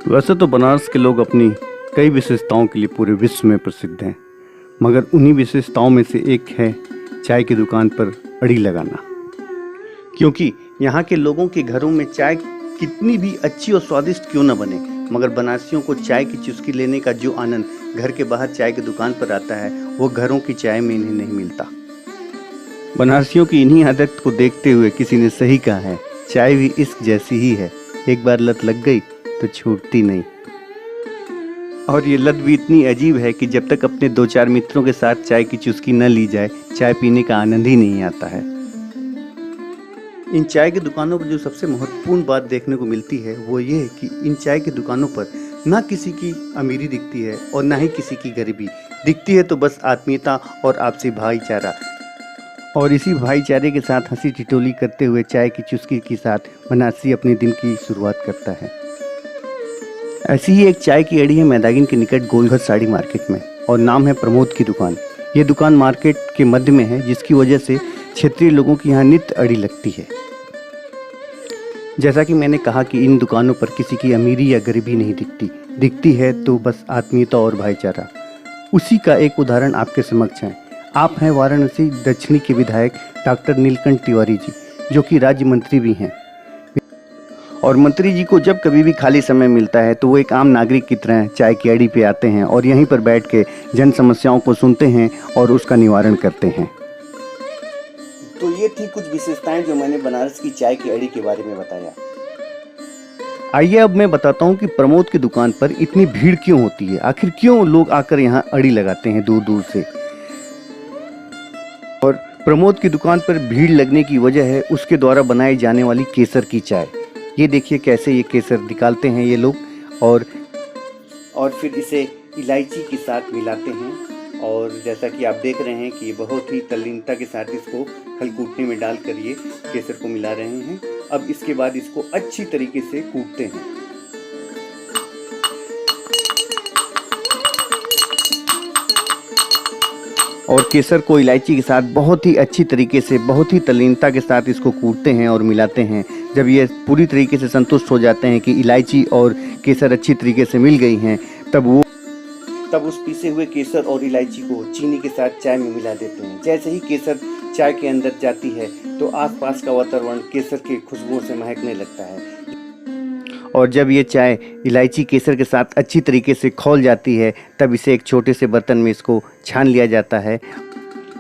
वैसे तो बनारस के लोग अपनी कई विशेषताओं के लिए पूरे विश्व में प्रसिद्ध हैं, मगर उन्हीं विशेषताओं में से एक है चाय की दुकान पर अड़ी लगाना। क्योंकि यहाँ के लोगों के घरों में चाय कितनी भी अच्छी और स्वादिष्ट क्यों न बने, मगर बनारसियों को चाय की चुस्की लेने का जो आनंद घर के बाहर चाय की दुकान पर आता है, वो घरों की चाय में इन्हें नहीं मिलता। बनारसियों की इन्हीं आदत को देखते हुए किसी ने सही कहा है, चाय भी इश्क जैसी ही है, एक बार लत लग गई तो छूटती नहीं। और ये लत भी इतनी अजीब है कि जब तक अपने दो चार मित्रों के साथ चाय की चुस्की न ली जाए, चाय पीने का आनंद ही नहीं आता है। इन चाय की दुकानों पर जो सबसे महत्वपूर्ण बात देखने को मिलती है वो ये है कि इन चाय की दुकानों पर ना किसी की अमीरी दिखती है और ना ही किसी की गरीबी दिखती है, तो बस आत्मीयता और आपसी भाईचारा। और इसी भाईचारे के साथ हंसी ठिठोली करते हुए चाय की चुस्की के साथ बनारसी अपने दिन की शुरुआत करता है। ऐसी ही एक चाय की अड़ी है मैदागिन के निकट गोलघर साड़ी मार्केट में, और नाम है प्रमोद की दुकान। ये दुकान मार्केट के मध्य में है, जिसकी वजह से क्षेत्रीय लोगों की यहाँ नित्य अड़ी लगती है। जैसा कि मैंने कहा कि इन दुकानों पर किसी की अमीरी या गरीबी नहीं दिखती है तो बस आत्मीयता और भाईचारा। उसी का एक उदाहरण आपके समक्ष है। आप हैं वाराणसी दक्षिणी के विधायक डॉक्टर नीलकंठ तिवारी जी, जो कि राज्य मंत्री भी हैं। और मंत्री जी को जब कभी भी खाली समय मिलता है तो वो एक आम नागरिक की तरह चाय की अड़ी पे आते हैं और यहीं पर बैठ के जन समस्याओं को सुनते हैं और उसका निवारण करते हैं। तो ये थी कुछ विशेषताएं जो मैंने बनारस की चाय की अड़ी के बारे में बताया। आइए अब मैं बताता हूँ कि प्रमोद की दुकान पर इतनी भीड़ क्यों होती है, आखिर क्यों लोग आकर यहाँ अड़ी लगाते हैं दूर दूर से। और प्रमोद की दुकान पर भीड़ लगने की वजह है उसके द्वारा बनाई जाने वाली केसर की चाय। ये देखिए कैसे ये केसर निकालते हैं ये लोग, और फिर इसे इलायची के साथ मिलाते हैं। और जैसा कि आप देख रहे हैं कि ये बहुत ही तल्लीनता के साथ इसको खलकूटने में डालकर ये केसर को मिला रहे हैं। अब इसके बाद इसको अच्छी तरीके से कूटते हैं। और केसर को इलायची के साथ बहुत ही अच्छी तरीके से, बहुत ही तल्लीनता के साथ इसको कूटते हैं और मिलाते हैं। जब ये पूरी तरीके से संतुष्ट हो जाते हैं कि इलायची और केसर अच्छी तरीके से मिल गई हैं, तब उस पीसे हुए केसर और इलायची को चीनी के साथ चाय में मिला देते हैं। जैसे ही केसर चाय के अंदर जाती है तो आसपास का वातावरण केसर की खुशबुओं से महकने लगता है। और जब ये चाय इलायची केसर के साथ अच्छी तरीके से खौल जाती है, तब इसे एक छोटे से बर्तन में इसको छान लिया जाता है।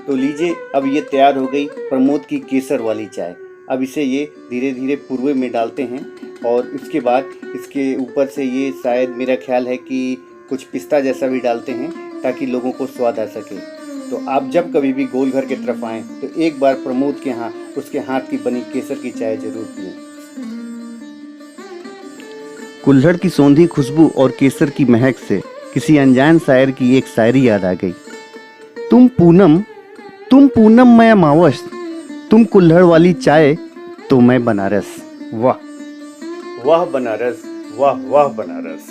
तो लीजिए, अब ये तैयार हो गई प्रमोद की केसर वाली चाय। अब इसे ये धीरे धीरे पूर्वे में डालते हैं और इसके बाद इसके ऊपर से ये शायद मेरा ख्याल है कि कुछ पिस्ता जैसा भी डालते हैं ताकि लोगों को स्वाद आ सके। तो आप जब कभी भी गोलघर की तरफ आएँ तो एक बार प्रमोद के यहाँ उसके हाथ की बनी केसर की चाय जरूर पिएं। कुल्हड़ की सौंधी खुशबू और केसर की महक से किसी अनजान शायर की एक शायरी याद आ गई। तुम पूनम मैं अमावस, तुम कुल्हड़ वाली चाय तो मैं बनारस। वाह वाह बनारस, वाह वाह बनारस।